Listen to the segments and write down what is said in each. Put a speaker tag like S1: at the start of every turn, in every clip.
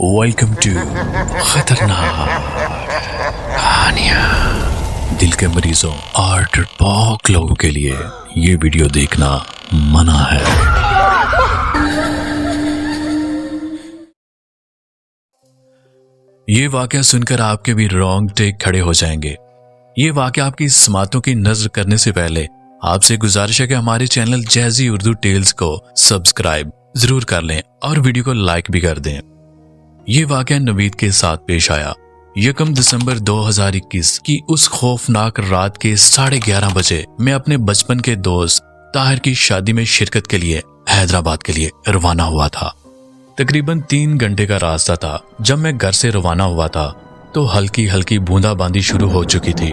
S1: Welcome to خطرناک کہانیاں۔ دل کے مریضوں اور ڈرپوک لوگوں کے لیے یہ ویڈیو دیکھنا منع ہے۔ یہ واقعہ سن کر آپ کے بھی رونگٹے کھڑے ہو جائیں گے۔ یہ واقعہ آپ کی سماعتوں کی نظر کرنے سے پہلے آپ سے گزارش ہے کہ ہمارے چینل جیزی اردو ٹیلز کو سبسکرائب ضرور کر لیں اور ویڈیو کو لائک بھی کر دیں۔ یہ واقعہ نوید کے ساتھ پیش آیا 1 دسمبر 2021 کی اس خوفناک رات کے 11:30 بجے میں اپنے بچپن کے دوست طاہر کی شادی میں شرکت کے لیے حیدرآباد کے لیے روانہ ہوا تھا۔ تقریباً 3 گھنٹے کا راستہ تھا۔ جب میں گھر سے روانہ ہوا تھا تو ہلکی ہلکی بوندا باندی شروع ہو چکی تھی۔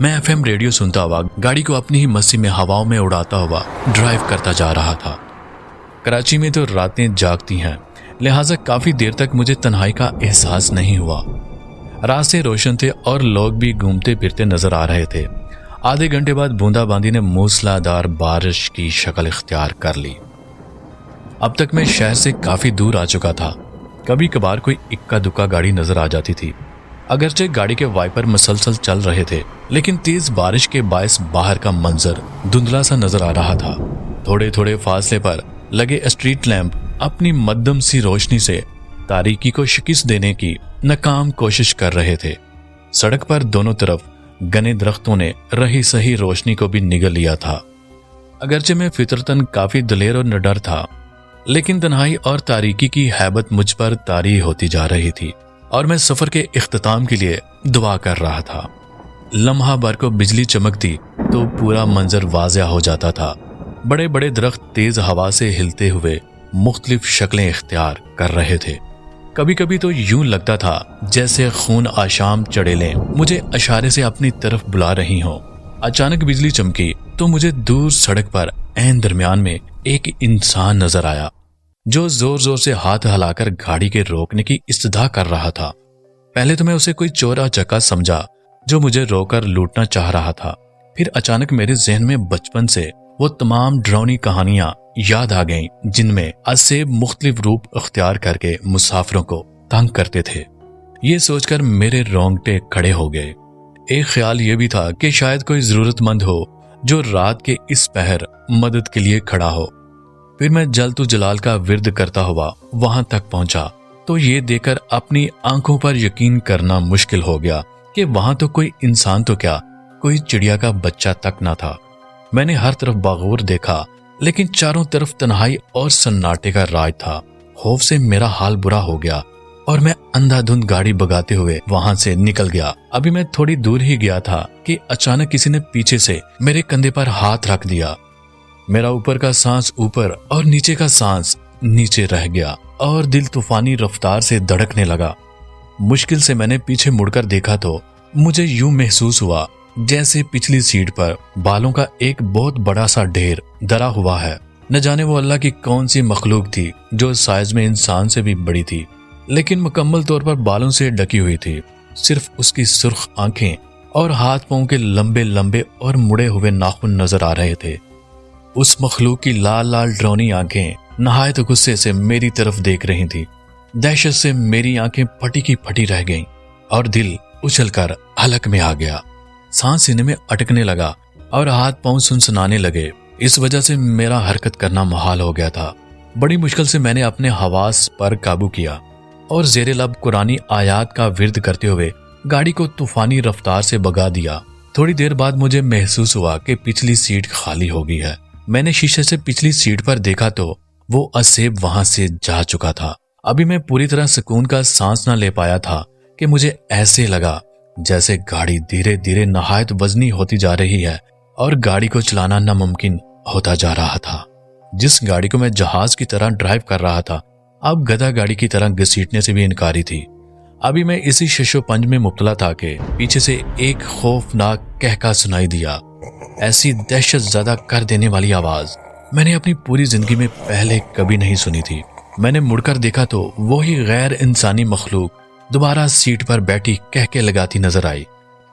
S1: میں FM ریڈیو سنتا ہوا گاڑی کو اپنی ہی مستی میں ہواؤں میں اڑاتا ہوا ڈرائیو کرتا جا رہا تھا۔ کراچی میں تو راتیں جاگتی ہیں، لہٰذا کافی دیر تک مجھے تنہائی کا احساس نہیں ہوا۔ راستے روشن تھے اور لوگ بھی گھومتے پھرتے نظر آ رہے تھے۔ آدھے گھنٹے بعد بوندا باندی نے موسلادھار بارش کی شکل اختیار کر لی۔ اب تک میں شہر سے کافی دور آ چکا تھا۔ کبھی کبھار کوئی اکا دکا گاڑی نظر آ جاتی تھی، اگرچہ گاڑی کے وائپر مسلسل چل رہے تھے، لیکن تیز بارش کے باعث باہر کا منظر دھندلا سا نظر آ رہا تھا۔ تھوڑے تھوڑے فاصلے پر لگے اسٹریٹ لیمپ اپنی مدھم سی روشنی سے تاریکی کو شکست دینے کی ناکام کوشش کر رہے تھے۔ سڑک پر دونوں طرف گنے درختوں نے رہی سہی روشنی کو بھی نگل لیا تھا۔ اگرچہ میں فطرتاً کافی دلیر اور نڈر تھا، لیکن تنہائی اور تاریکی کی ہیبت مجھ پر طاری ہوتی جا رہی تھی اور میں سفر کے اختتام کے لیے دعا کر رہا تھا۔ لمحہ بھر کو بجلی چمکتی تو پورا منظر واضح ہو جاتا تھا۔ بڑے بڑے درخت تیز ہوا سے ہلتے ہوئے مختلف شکلیں اختیار کر رہے تھے۔ کبھی کبھی تو یوں لگتا تھا جیسے خون آشام چڑیلیں مجھے اشارے سے اپنی طرف بلا رہی ہوں۔ اچانک بجلی چمکی تو مجھے دور سڑک پر عین درمیان میں ایک انسان نظر آیا جو زور زور سے ہاتھ ہلا کر گاڑی کے روکنے کی استدعا کر رہا تھا۔ پہلے تو میں اسے کوئی چورا چکا سمجھا جو مجھے رو کر لوٹنا چاہ رہا تھا، پھر اچانک میرے ذہن میں بچپن سے وہ تمام ڈراؤنی کہانیاں یاد آ گئیں جن میں اسیب مختلف روپ اختیار کر کے مسافروں کو تنگ کرتے تھے۔ یہ سوچ کر میرے رونگٹے کھڑے ہو گئے۔ ایک خیال یہ بھی تھا کہ شاید کوئی ضرورت مند ہو جو رات کے اس پہر مدد کے لیے کھڑا ہو۔ پھر میں جلد و جلال کا ورد کرتا ہوا وہاں تک پہنچا تو یہ دیکھ کر اپنی آنکھوں پر یقین کرنا مشکل ہو گیا کہ وہاں تو کوئی انسان تو کیا، کوئی چڑیا کا بچہ تک نہ تھا۔ میں نے ہر طرف باغور دیکھا، لیکن چاروں طرف تنہائی اور سناٹے کا راج تھا۔ خوف سے میرا حال برا ہو گیا اور میں اندھا دھند گاڑی بگاتے ہوئے وہاں سے نکل گیا۔ ابھی میں تھوڑی دور ہی گیا تھا کہ اچانک کسی نے پیچھے سے میرے کندھے پر ہاتھ رکھ دیا۔ میرا اوپر کا سانس اوپر اور نیچے کا سانس نیچے رہ گیا اور دل طوفانی رفتار سے دھڑکنے لگا۔ مشکل سے میں نے پیچھے مڑ کر دیکھا تو مجھے یوں محسوس ہوا جیسے پچھلی سیٹ پر بالوں کا ایک بہت بڑا سا ڈھیر دھرا ہوا ہے۔ نہ جانے وہ اللہ کی کون سی مخلوق تھی جو سائز میں انسان سے بھی بڑی تھی، لیکن مکمل طور پر بالوں سے ڈھکی ہوئی تھی۔ صرف اس کی سرخ آنکھیں اور ہاتھ پاؤں کے لمبے لمبے اور مڑے ہوئے ناخن نظر آ رہے تھے۔ اس مخلوق کی لال لال ڈرونی آنکھیں نہایت غصے سے میری طرف دیکھ رہی تھی۔ دہشت سے میری آنکھیں پھٹی کی پھٹی رہ گئیں اور دل اچھل کر حلق میں آ گیا۔ سانس سینے میں اٹکنے لگا اور ہاتھ پاؤں سنسنانے لگے۔ اس وجہ سے میرا حرکت کرنا محال ہو گیا تھا۔ بڑی مشکل سے میں نے اپنے حواس پر قابو کیا اور زیر لب قرآنی آیات کا ورد کرتے ہوئے گاڑی کو طوفانی رفتار سے بگا دیا۔ تھوڑی دیر بعد مجھے محسوس ہوا کہ پچھلی سیٹ خالی ہو گئی ہے۔ میں نے شیشے سے پچھلی سیٹ پر دیکھا تو وہ اسیب وہاں سے جا چکا تھا۔ ابھی میں پوری طرح سکون کا سانس نہ لے پایا تھا کہ مجھے ایسے لگا جیسے گاڑی دھیرے دھیرے نہایت وزنی ہوتی جا رہی ہے اور گاڑی کو چلانا ناممکن ہوتا جا رہا تھا۔ جس گاڑی کو میں جہاز کی طرح ڈرائیو کر رہا تھا اب گدھا گاڑی کی طرح گھسیٹنے سے بھی انکاری تھی۔ ابھی میں اسی شش و پنج میں مبتلا تھا کہ پیچھے سے ایک خوفناک کہکا سنائی دیا۔ ایسی دہشت زدہ کر دینے والی آواز میں نے اپنی پوری زندگی میں پہلے کبھی نہیں سنی تھی۔ میں نے مڑ کر دیکھا تو وہی غیر انسانی مخلوق دوبارہ سیٹ پر بیٹھی کہکے لگاتی نظر آئی۔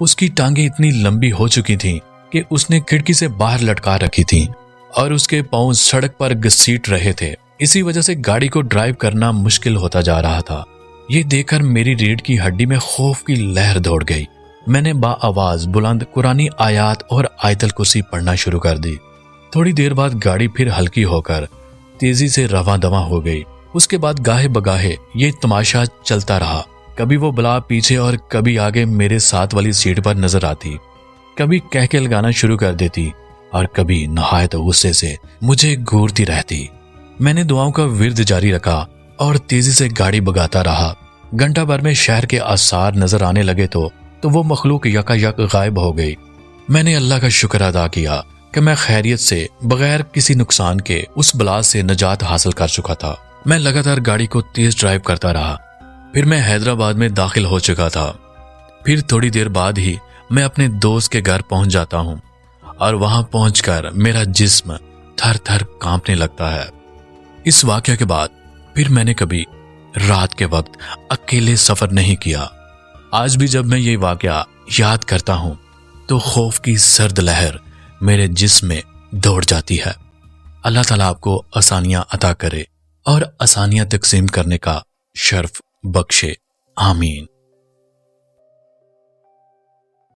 S1: اس کی ٹانگیں اتنی لمبی ہو چکی تھیں کہ اس نے کھڑکی سے باہر لٹکا رکھی تھیں اور اس کے پاؤں سڑک پر گھسیٹ رہے تھے۔ اسی وجہ سے گاڑی کو ڈرائیو کرنا مشکل ہوتا جا رہا تھا۔ یہ دیکھ کر میری ریڑھ کی ہڈی میں خوف کی لہر دوڑ گئی۔ میں نے با آواز بلند قرآنی آیات اور آیت الکرسی پڑھنا شروع کر دی۔ تھوڑی دیر بعد گاڑی پھر ہلکی ہو کر تیزی سے رواں دواں ہو گئی۔ اس کے بعد گاہے بگاہے یہ تماشا چلتا رہا۔ کبھی وہ بلا پیچھے اور کبھی آگے میرے ساتھ والی سیٹ پر نظر آتی، کبھی کہہ کے لگانا شروع کر دیتی اور کبھی نہایت غصے سے مجھے گھورتی رہتی۔ میں نے دعاؤں کا ورد جاری رکھا اور تیزی سے گاڑی بگاتا رہا۔ گھنٹہ بھر میں شہر کے آثار نظر آنے لگے تو وہ مخلوق یکا یک غائب ہو گئی۔ میں نے اللہ کا شکر ادا کیا کہ میں خیریت سے بغیر کسی نقصان کے اس بلا سے نجات حاصل کر چکا تھا۔ میں لگاتار گاڑی کو تیز ڈرائیو کرتا رہا۔ پھر میں حیدرآباد میں داخل ہو چکا تھا۔ پھر تھوڑی دیر بعد ہی میں اپنے دوست کے گھر پہنچ جاتا ہوں اور وہاں پہنچ کر میرا جسم تھر تھر کانپنے لگتا ہے۔ اس واقعہ کے بعد پھر میں نے کبھی رات کے وقت اکیلے سفر نہیں کیا۔ آج بھی جب میں یہ واقعہ یاد کرتا ہوں تو خوف کی سرد لہر میرے جسم میں دوڑ جاتی ہے۔ اللہ تعالیٰ آپ کو آسانیاں عطا کرے اور آسانیاں تقسیم کرنے کا شرف بخشے، آمین۔